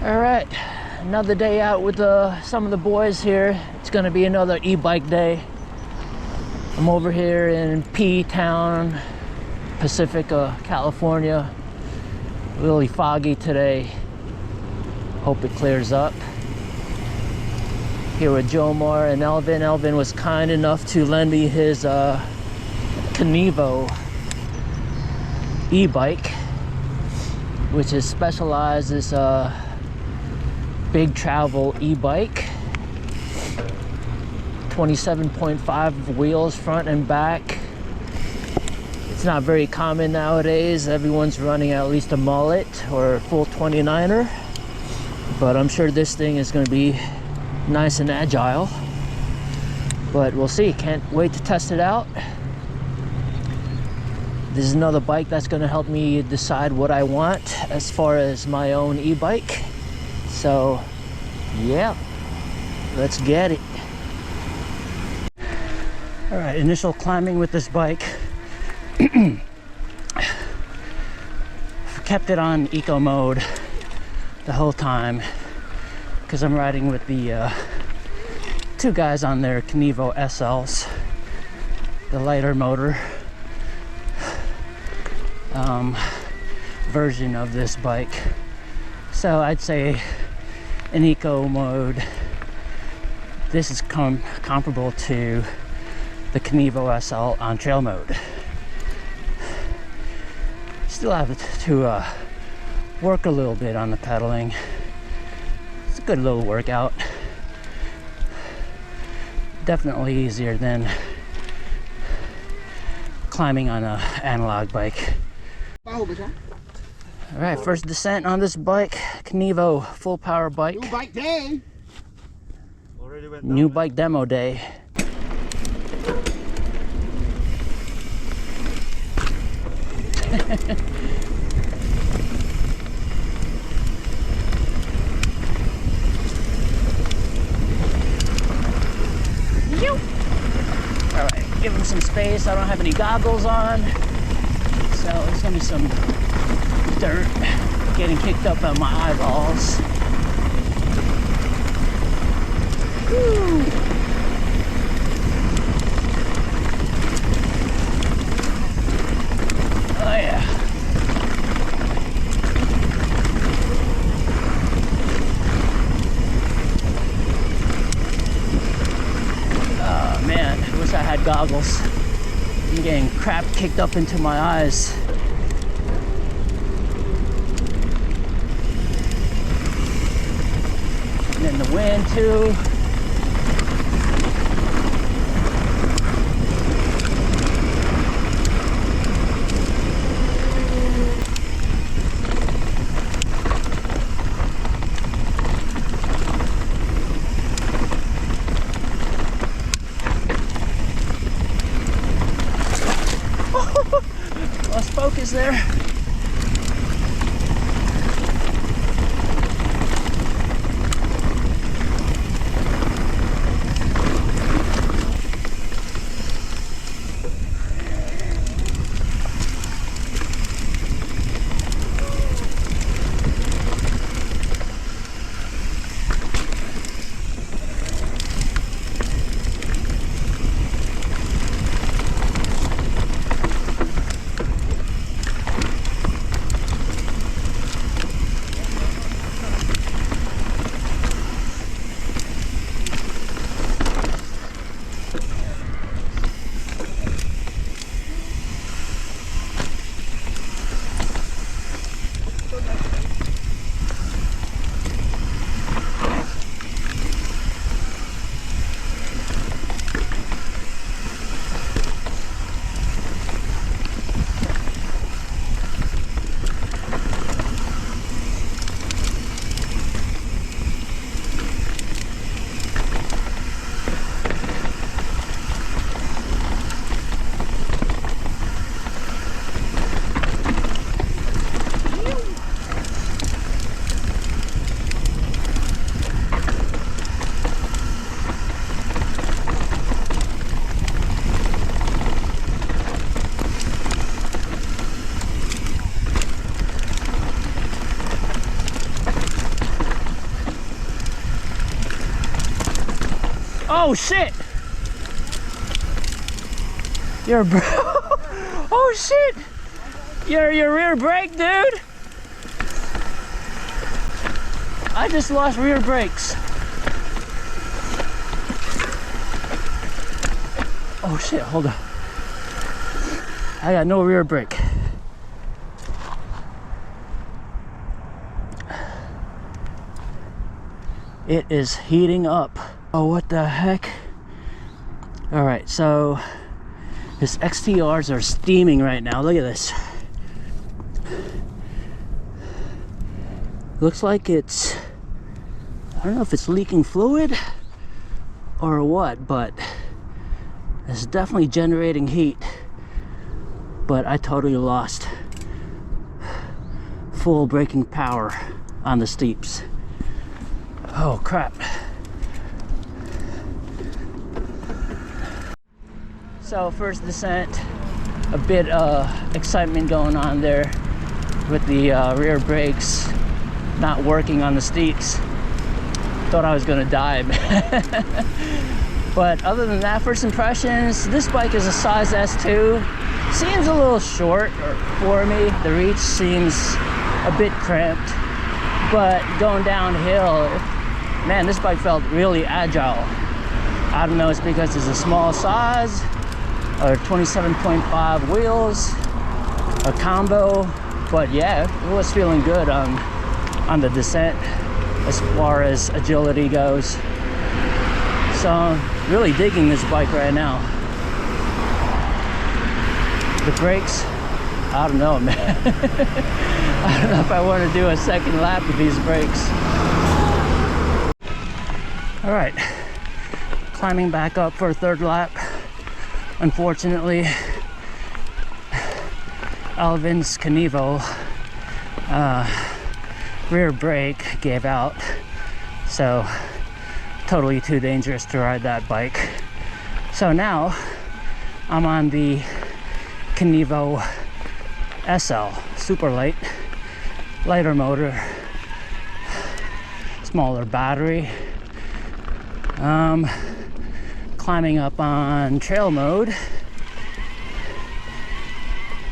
All right, another day out with some of the boys here. It's gonna be another e-bike day. I'm over here in P-Town, Pacifica, California. Really foggy today. Hope it clears up. Here with Jomar and Elvin. Elvin was kind enough to lend me his Kenevo e-bike, which is specialized as big travel e-bike. 27.5 wheels front and back. It's not very common nowadays. Everyone's running at least a mullet or a full 29er, but I'm sure this thing is going to be nice and agile. But we'll see. Can't wait to test it out. This is another bike that's going to help me decide what I want as far as my own e-bike. So yeah, let's get it. All right, initial climbing with this bike. Kept it on eco mode the whole time because I'm riding with the two guys on their Kenevo SLs, the lighter motor version of this bike. So I'd say in eco mode, this is comparable to the Kenevo SL on trail mode. Still have to work a little bit on the pedaling. It's a good little workout. Definitely easier than climbing on an analog bike. All right, first descent on this bike, Kenevo full power bike. New bike day. New bike demo day. All right, give him some space. I don't have any goggles on, so there's gonna be some dirt getting kicked up on my eyeballs. Woo. Oh yeah. Oh man, I wish I had goggles. I'm getting crap kicked up into my eyes. And then the wind too. Lost focus there. Oh shit! Your oh shit! Your rear brake, dude! I just lost rear brakes. Oh shit, hold on. I got no rear brake. It is heating up. Oh, what the heck? All right, so his XTRs are steaming right now. Look at this. Looks like it's, I don't know if it's leaking fluid or what, but it's definitely generating heat. But I totally lost full braking power on the steeps. Oh crap. So first descent, a bit excitement going on there with the rear brakes not working on the steeps. Thought I was gonna die. But other than that, first impressions, this bike is a size S2. Seems a little short for me. The reach seems a bit cramped, but going downhill, man, this bike felt really agile. I don't know, it's because it's a small size, or 27.5 wheels, a combo, but yeah, it was feeling good on the descent as far as agility goes. So I'm really digging this bike right now. The brakes, I don't know, man. I don't know if I want to do a second lap with these brakes. All right, climbing back up for a third lap. Unfortunately, Alvin's Kenevo rear brake gave out, so totally too dangerous to ride that bike. So now I'm on the Kenevo SL, super light, lighter motor, smaller battery. Climbing up on trail mode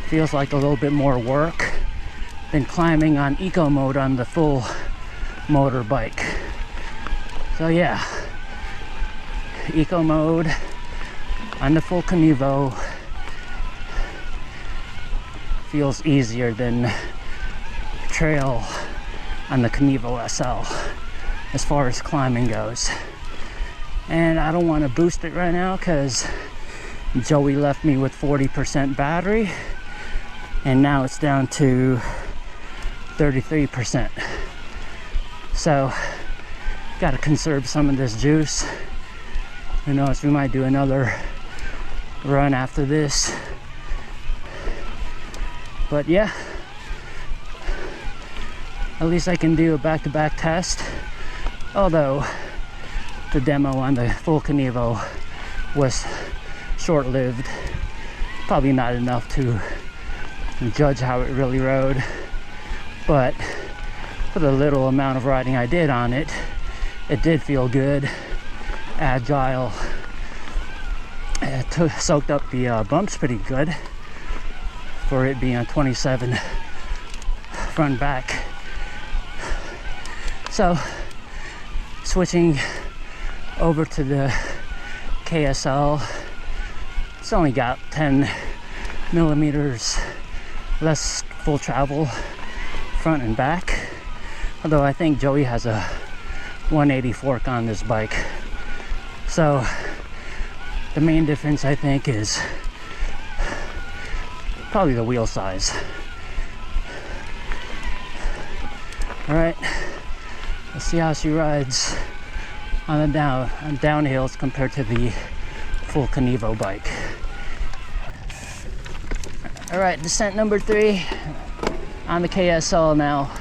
feels like a little bit more work than climbing on eco mode on the full motor bike. So yeah, eco mode on the full Kenevo feels easier than trail on the Kenevo SL as far as climbing goes. And I don't want to boost it right now because Joey left me with 40% battery and now it's down to 33%. So got to conserve some of this juice. Who knows, we might do another run after this. But yeah, at least I can do a back-to-back test. Although the demo on the full Kenevo was short-lived, probably not enough to judge how it really rode, but for the little amount of riding I did on it, it did feel good, agile. It soaked up the bumps pretty good for it being a 27 front and back. So switching over to the KSL, it's only got 10 millimeters less full travel front and back, although I think Joey has a 180 fork on this bike. So the main difference I think is probably the wheel size. All right, let's see how she rides on the downhills compared to the full Kenevo bike. All right, descent number 3 on the KSL now,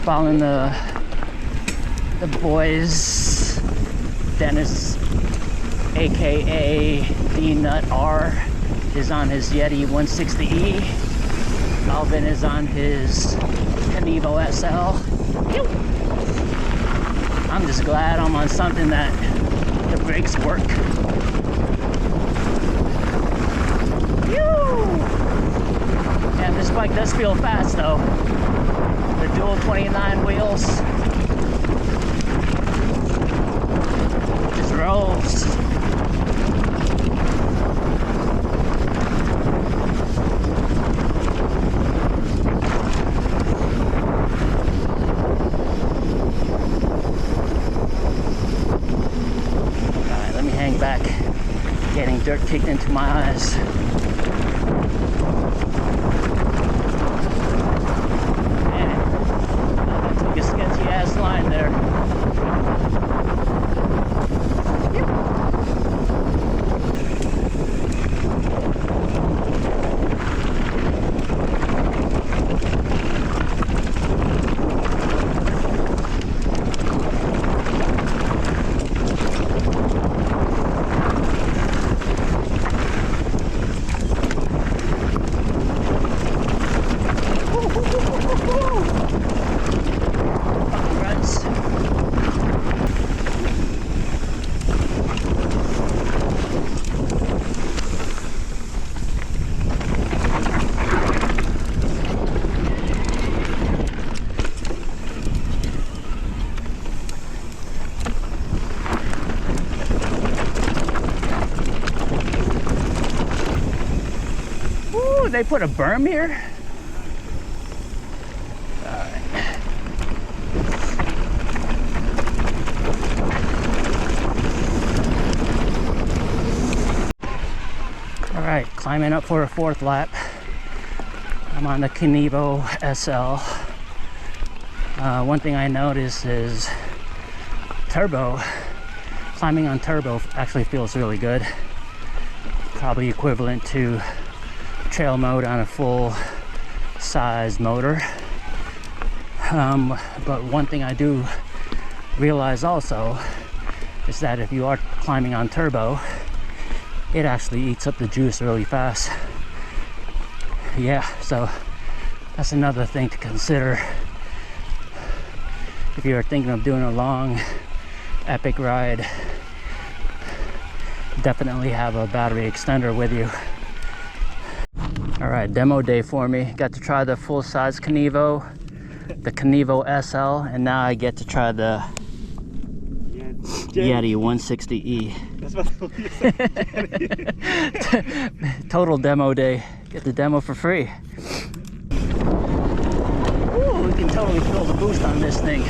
following the boys. Dennis, aka D-Nut R, is on his Yeti 160E. Alvin is on his Kenevo SL. I'm just glad I'm on something that the brakes work. Whew! Yeah, this bike does feel fast though. The dual 29 wheels just rolls. Alright, let me hang back, getting dirt kicked into my eyes. Line there. They put a berm here? Alright, climbing up for a fourth lap. I'm on the Kenevo SL. One thing I noticed is turbo. Climbing on turbo actually feels really good. Probably equivalent to trail mode on a full size motor. But one thing I do realize also is that if you are climbing on turbo, it actually eats up the juice really fast. Yeah, so that's another thing to consider if you're thinking of doing a long epic ride. Definitely have a battery extender with you. All right, demo day for me. Got to try the full-size Kenevo, the Kenevo SL, and now I get to try the Yeti 160E. That's what Total demo day. Get the demo for free. Ooh, we can totally feel the boost on this thing.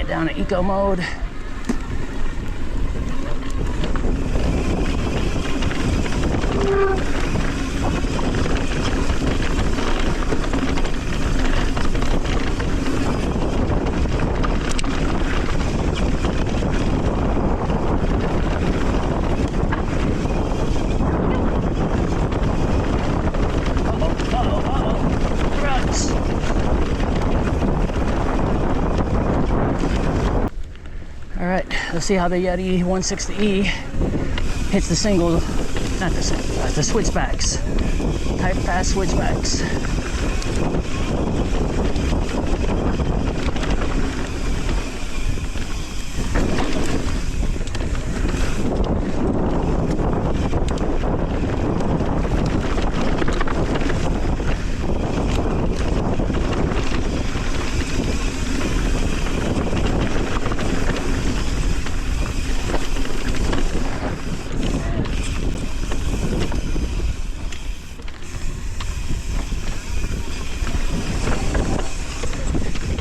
Down to eco mode. Alright, let's see how the Yeti 160E hits the single, not the single, the switchbacks. Type fast switchbacks.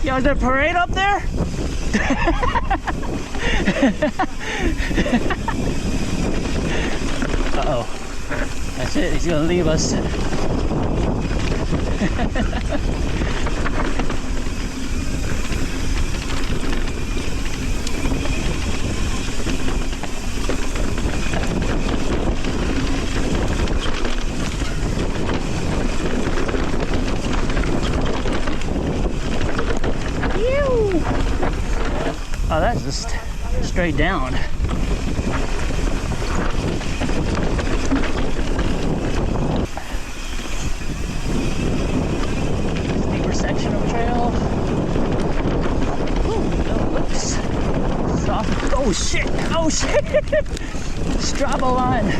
Yo, is there a parade up there? Uh-oh. That's it, he's gonna leave us. Oh, that's just straight down. Steeper section of trail. Ooh, no lips. Soft. Oh shit! Oh shit! Strabo line.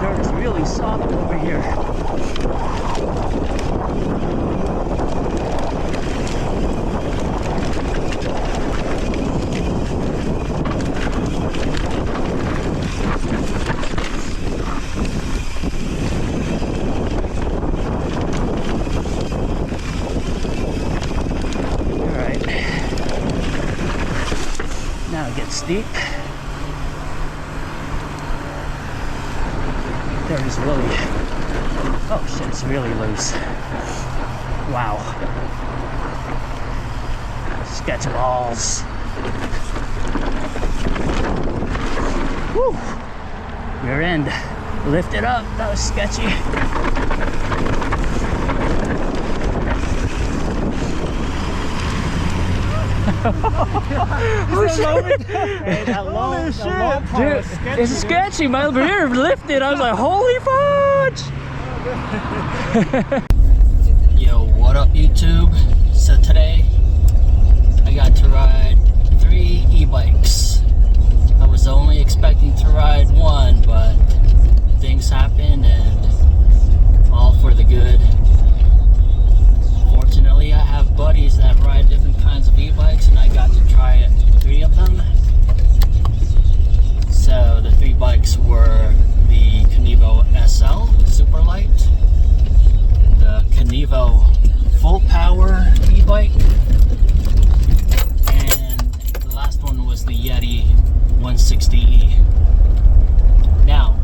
Dirt is really soft over here. Steep. There is really, oh shit, it's really loose. Wow. Sketch balls. Woo! Rear end. Lift it up. That was sketchy. Oh shit! Hey, that low part was sketchy. It's sketchy. My rear lifted. I was like, holy fudge! Yo, what up, YouTube? So today I got to ride 3 e-bikes. I was only expecting to ride 1, but things happened and all for the good. Fortunately, I have buddies that ride different kinds of e-bikes, and I got to try 3 of them. So the 3 bikes were the Kenevo SL super light, the Kenevo full power e-bike, and the last one was the Yeti 160E. Now,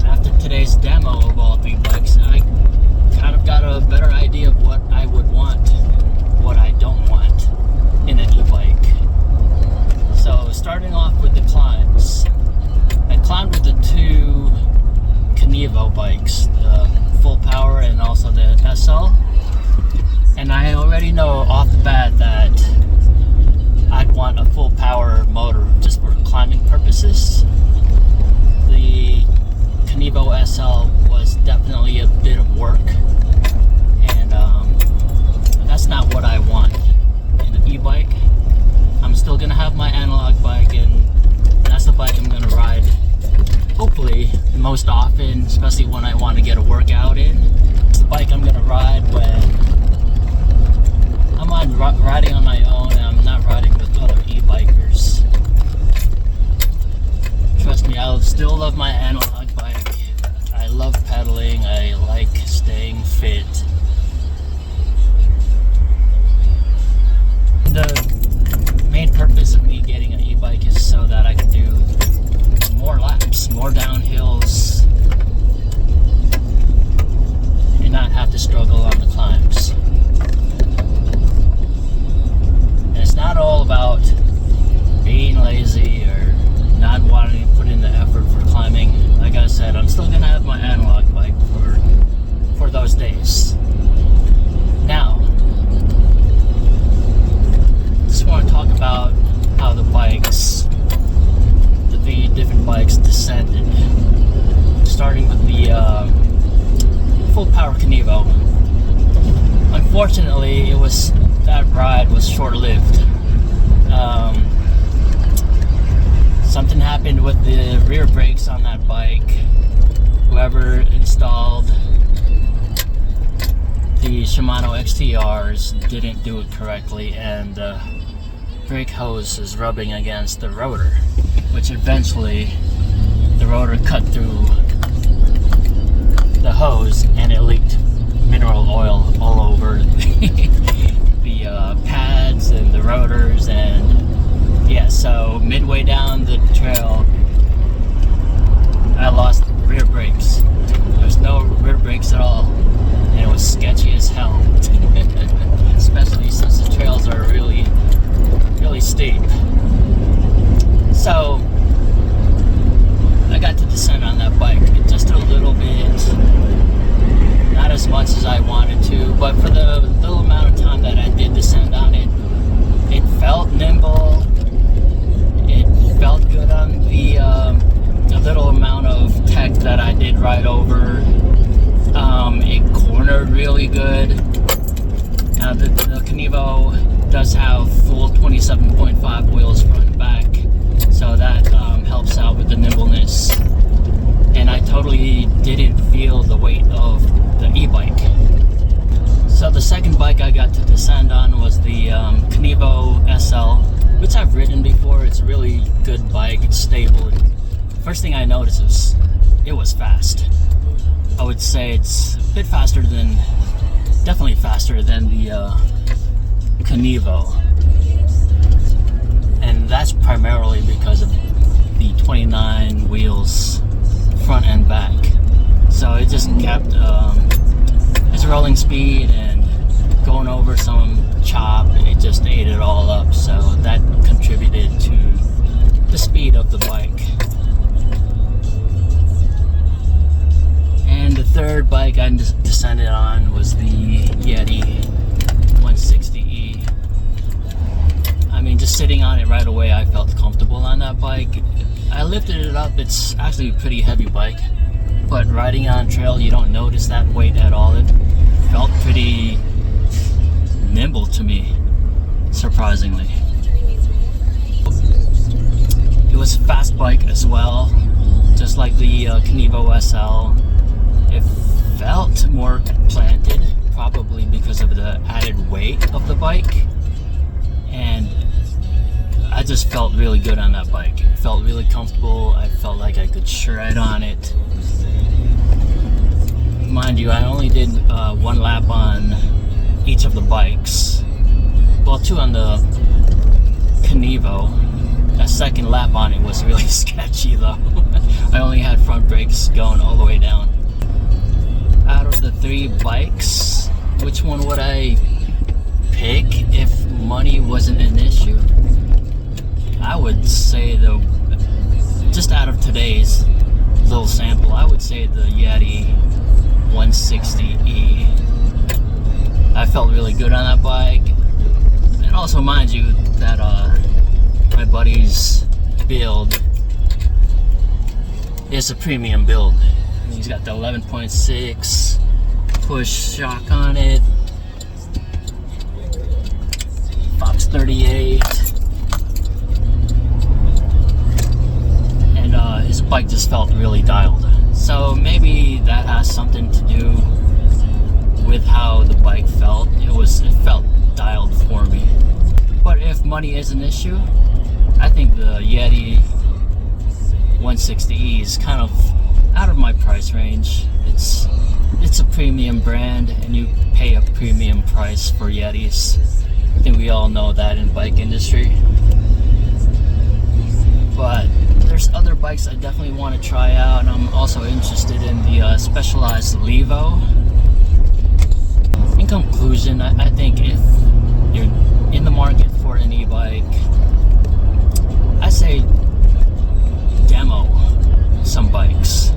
after today's demo of all 3 bikes, I kind of got a better idea of what I would want, what I don't want in an e-bike. So starting off with the climbs, I climbed with the 2 Kenevo bikes, the full power and also the SL, and I already know off the bat that I'd want a full power motor just for climbing purposes. The Kenevo SL was definitely a bit of work, and that's not what I want in an e-bike. I'm still gonna have my analog bike, and that's the bike I'm gonna ride hopefully most often, especially when I want to get a workout in. It's the bike I'm gonna ride when I'm riding on my own and I'm not riding with other e-bikers. Trust me, I'll still love my analog bike. I love pedaling. I like staying fit. The main purpose of me getting an e-bike is so that I can do more laps, more downhills, and not have to struggle on the climbs. And it's not all about being lazy or not wanting to put in the effort for climbing. Like I said, I'm still gonna have my analog bike for those days. Now, just want to talk about how the 3 different bikes descended. Starting with the full power Kenevo. Unfortunately, that ride was short-lived. Something happened with the rear brakes on that bike. Whoever installed the Shimano XTRs didn't do it correctly, and the brake hose is rubbing against the rotor, which eventually the rotor cut through the hose and it leaked mineral oil all over rotors, and yeah, so midway down the trail, I lost rear brakes. There's no rear brakes at all, and it was sketchy as hell. Especially since the trails are really, really steep. So I got to descend on that bike just a little bit, not as much as I wanted to, but for the little amount of time that I did descend on it, it felt nimble. It felt good on the little amount of tech that I did ride over. It cornered really good. The Kenevo does have full 27.5 wheels front and back, so that helps out with the nimbleness. And I totally didn't feel the weight of the e-bike. So the second bike I got to descend on was the Kenevo SL, which I've ridden before. It's a really good bike. It's stable. First thing I noticed is it was fast. I would say it's a bit faster than, definitely faster than the Kenevo. And that's primarily because of the 29 wheels front and back. So it just kept its rolling speed, and going over some chop, it just ate it all up. So that contributed to the speed of the bike. And the third bike I descended on was the Yeti 160E. I mean, just sitting on it right away, I felt comfortable on that bike. I lifted it up. It's actually a pretty heavy bike, but riding on trail, you don't notice that weight at all. It felt pretty nimble to me, surprisingly. It was a fast bike as well, just like the Kenevo SL. It felt more planted, probably because of the added weight of the bike, and I just felt really good on that bike. It felt really comfortable. I felt like I could shred on it. Mind you, I only did one lap on each of the bikes. Well, two on the Kenevo. A second lap on it was really sketchy though. I only had front brakes going all the way down. Out of the three bikes, which one would I pick if money wasn't an issue? I would say just out of today's little sample, I would say the Yeti 160E. I felt really good on that bike. And also, mind you, that my buddy's build is a premium build. He's got the 11.6 push shock on it, Fox 38, and his bike just felt really dialed. So maybe that has something to do with how the bike felt. It felt dialed for me. But if money is an issue, I think the Yeti 160E is kind of out of my price range. It's a premium brand, and you pay a premium price for Yetis. I think we all know that in the bike industry. But there's other bikes I definitely want to try out, and I'm also interested in the Specialized Levo. In conclusion, I think if you're in the market for an e-bike, I say demo some bikes.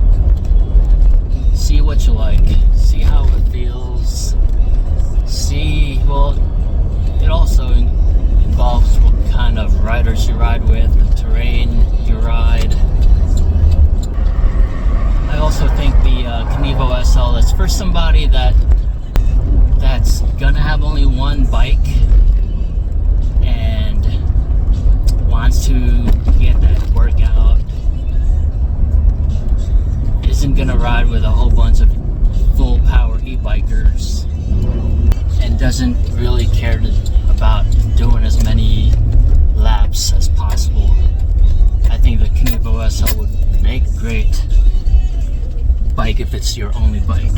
See what you like, see how it feels, well, it also involves what kind of riders you ride with, the terrain you ride. I also think the Kenevo SL is for somebody that's gonna have only one bike and wants to get that workout, isn't gonna ride with a whole bunch of full power e-bikers, and doesn't really care about doing as many laps as possible. I think the Kenevo SL would make a great bike if it's your only bike.